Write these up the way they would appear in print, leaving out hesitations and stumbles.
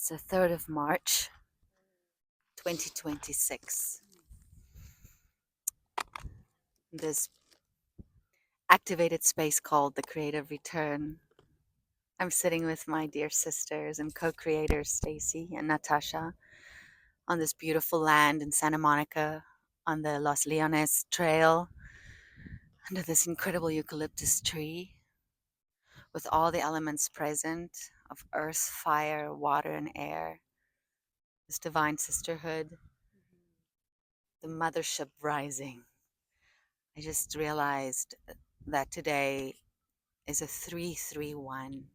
It's the 3rd of March, 2026. This activated space called the Creative Return. I'm sitting with my dear sisters and co-creators, Stacy and Natasha, on this beautiful land in Santa Monica on the Los Leones Trail under this incredible eucalyptus tree with all the elements present of earth, fire, water, and air. This divine sisterhood, the mothership rising. I just realized that today is a 331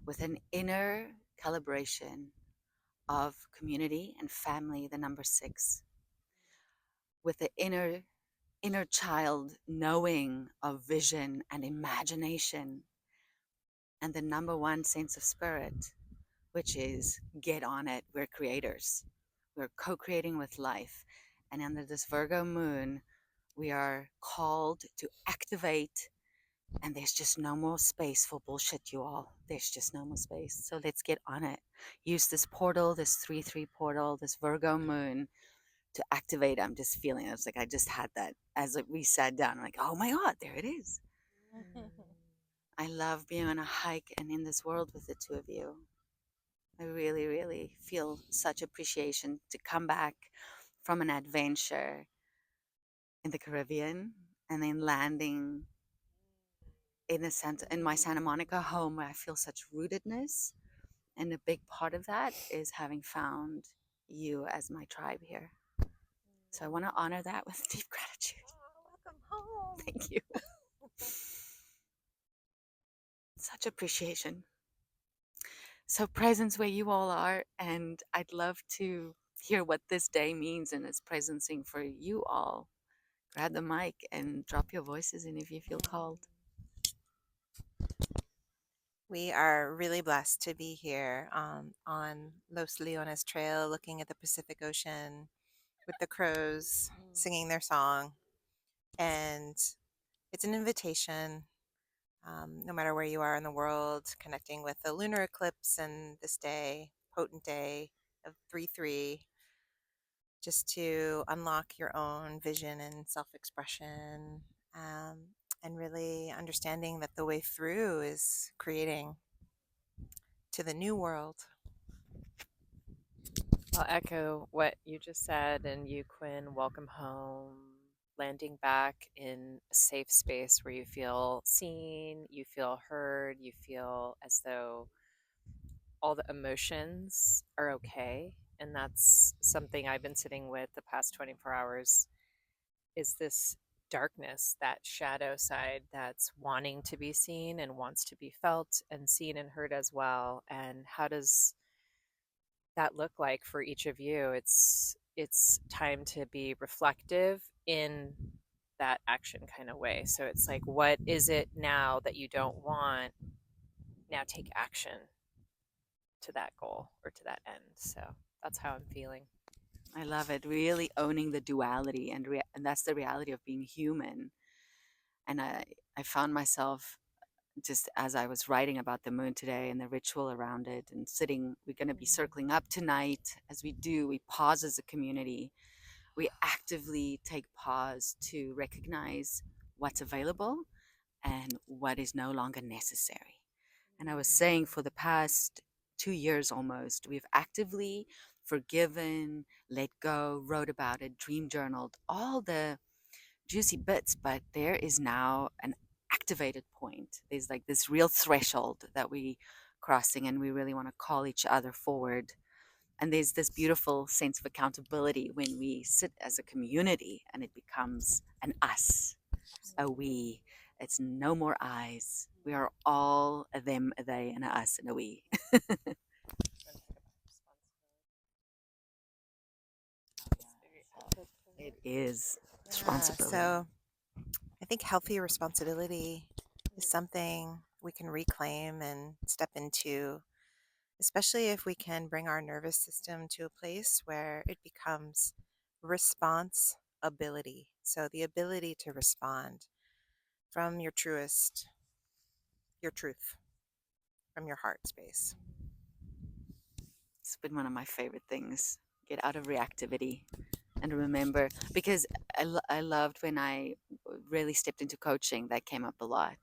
with an inner calibration of community and family, the number 6, with the inner child knowing of vision and imagination, and the number 1 sense of spirit, which is get on it. We're creators. We're co-creating with life. And under this Virgo moon, we are called to activate, and there's just no more space for bullshit, you all. There's just no more space. So let's get on it. Use this portal, this 3-3 portal, this Virgo moon to activate. I'm just feeling it. It's like I just had that as we sat down. I'm like, oh my God, there it is. I love being on a hike and in this world with the two of you. I really, really feel such appreciation to come back from an adventure in the Caribbean and then landing in my Santa Monica home where I feel such rootedness. And a big part of that is having found you as my tribe here. So I want to honor that with deep gratitude. Welcome home. Thank you. Such appreciation. So presence where you all are, and I'd love to hear what this day means and is presencing for you all. Grab the mic and drop your voices in if you feel called. We are really blessed to be here on Los Leones Trail, looking at the Pacific Ocean with the crows singing their song. And it's an invitation, no matter where you are in the world, connecting with the lunar eclipse and this day, potent day of 3-3, just to unlock your own vision and self-expression, and really understanding that the way through is creating to the new world. I'll echo what you just said, and you, Quinn, welcome home. Landing back in a safe space where you feel seen, you feel heard, you feel as though all the emotions are okay. And that's something I've been sitting with the past 24 hours is this darkness, that shadow side that's wanting to be seen and wants to be felt and seen and heard as well. And how does that look like for each of you? It's time to be reflective in that action kind of way. So it's like, what is it now that you don't want? Now take action to that goal or to that end. So that's how I'm feeling. I love it. Really owning the duality, and that's the reality of being human. And I found myself just as I was writing about the moon today and the ritual around it and sitting, we're going to be circling up tonight. As we do, we pause as a community. We actively take pause to recognize what's available and what is no longer necessary. And I was saying for the past 2 years almost, we've actively forgiven, let go, wrote about it, dream journaled, all the juicy bits, but there is now an activated point. There's like this real threshold that we crossing, and we really want to call each other forward. And there's this beautiful sense of accountability when we sit as a community and it becomes an us, a we. It's no more I's. We are all a them, a they, and a us, and a we. It is responsibility. So I think healthy responsibility is something we can reclaim and step into, especially if we can bring our nervous system to a place where it becomes response ability. So the ability to respond from your truth, from your heart space. It's been one of my favorite things. Get out of reactivity and remember, because I loved when I really stepped into coaching, that came up a lot,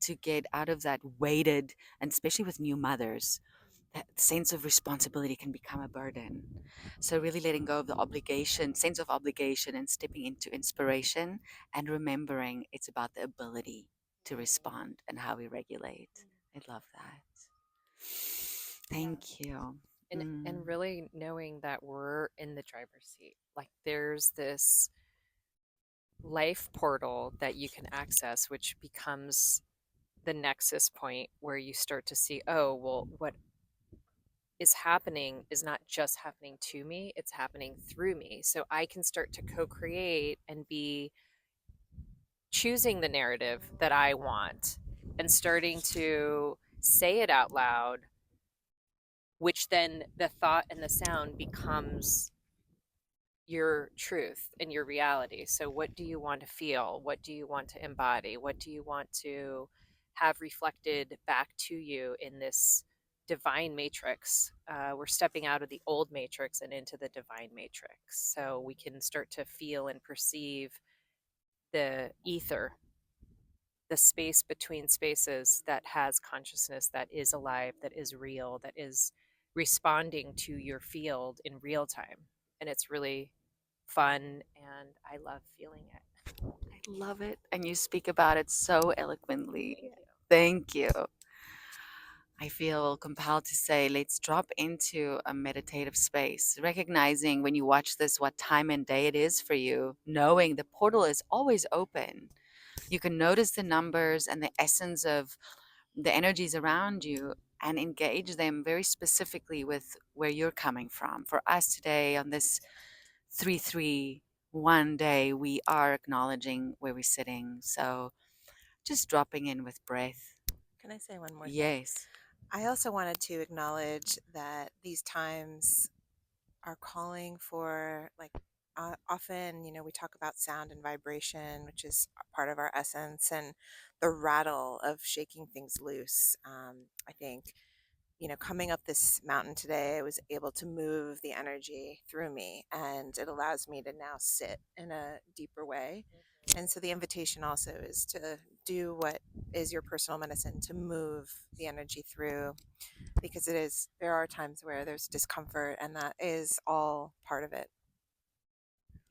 to get out of that weighted, and especially with new mothers, that sense of responsibility can become a burden. So really letting go of the obligation, sense of obligation, and stepping into inspiration and remembering it's about the ability to respond and how we regulate. I love that. Yeah. Thank you. And really knowing that we're in the driver's seat. Like there's this life portal that you can access, which becomes the nexus point where you start to see, oh, well, what is happening is not just happening to me, it's happening through me. So I can start to co create and be choosing the narrative that I want and starting to say it out loud, which then the thought and the sound becomes your truth and your reality. So, what do you want to feel? What do you want to embody? What do you want to have reflected back to you in this divine matrix? We're stepping out of the old matrix and into the divine matrix. So, we can start to feel and perceive the ether, the space between spaces that has consciousness, that is alive, that is real, that is responding to your field in real time. And it's really fun and I love feeling it. I love it. And you speak about it so eloquently. Thank you. Thank you. I feel compelled to say, let's drop into a meditative space, recognizing when you watch this what time and day it is for you, knowing the portal is always open. You can notice the numbers and the essence of the energies around you and engage them very specifically with where you're coming from. For us today on this 331 day, we are acknowledging where we're sitting. So just dropping in with breath. Can I say one more thing? Yes. I also wanted to acknowledge that these times are calling for, like, often, we talk about sound and vibration, which is a part of our essence, and the rattle of shaking things loose. I think, coming up this mountain today, I was able to move the energy through me, and it allows me to now sit in a deeper way. And so the invitation also is to do what is your personal medicine, to move the energy through, because there are times where there's discomfort, and that is all part of it.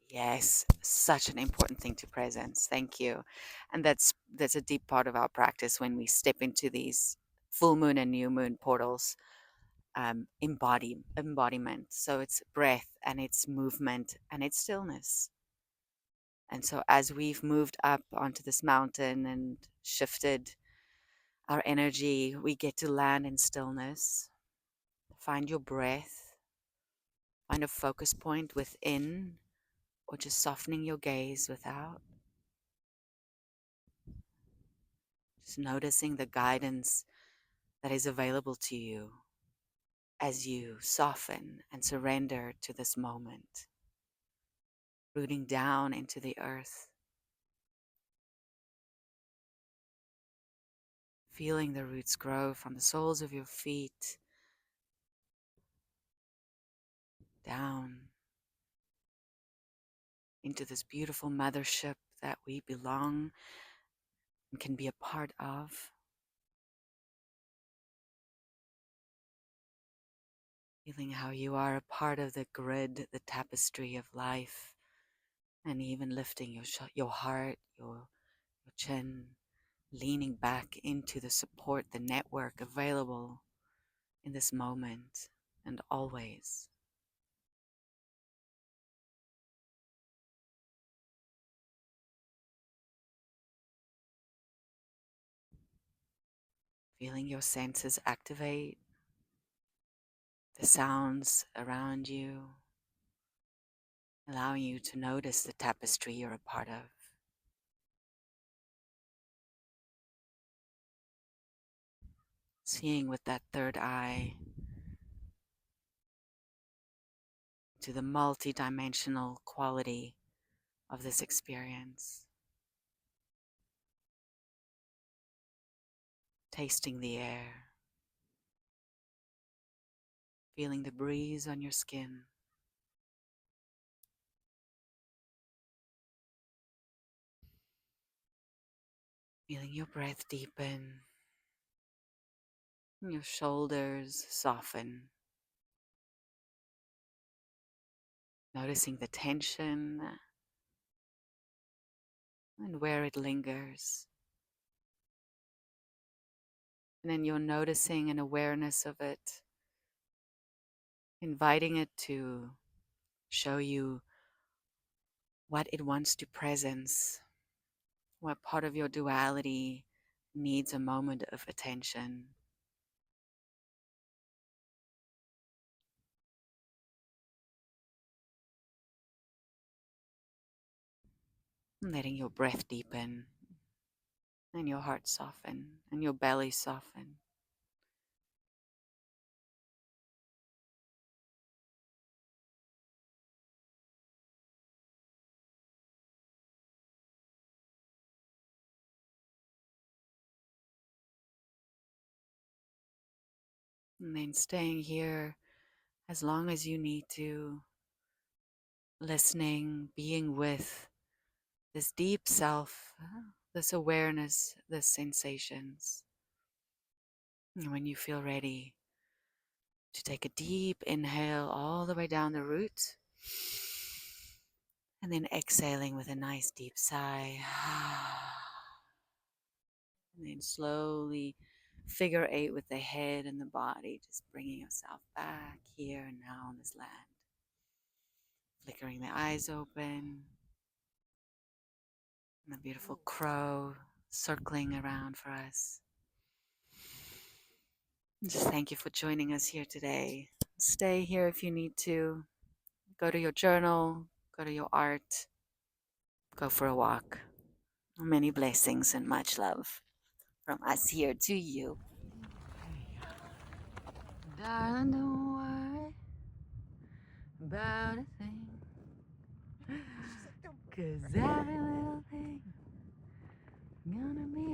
Yes, such an important thing to presence. Thank you. And that's a deep part of our practice when we step into these full moon and new moon portals. Embodiment. So it's breath and it's movement and it's stillness. And so as we've moved up onto this mountain and shifted our energy, we get to land in stillness. Find your breath. Find a focus point within, or just softening your gaze without. Just noticing the guidance that is available to you as you soften and surrender to this moment, rooting down into the earth, feeling the roots grow from the soles of your feet down into this beautiful mothership that we belong and can be a part of. Feeling how you are a part of the grid, the tapestry of life, and even lifting your heart, your chin, leaning back into the support, the network available in this moment and always. Feeling your senses activate, the sounds around you, allowing you to notice the tapestry you're a part of. Seeing with that third eye to the multi-dimensional quality of this experience. Tasting the air, feeling the breeze on your skin. Feeling your breath deepen, and your shoulders soften. Noticing the tension and where it lingers. And then you're noticing an awareness of it, inviting it to show you what it wants to presence, what part of your duality needs a moment of attention. And letting your breath deepen and your heart soften and your belly soften. And then staying here as long as you need to, listening, being with this deep self, this awareness, this sensations. And when you feel ready to take a deep inhale all the way down the root, and then exhaling with a nice deep sigh. And then slowly figure eight with the head and the body, just bringing yourself back here and now on this land. Flickering the eyes open. And the beautiful crow circling around for us. And just thank you for joining us here today. Stay here if you need to. Go to your journal, go to your art, go for a walk. Many blessings and much love from us here to you. Darling, don't worry about a thing, 'cause every little thing gonna be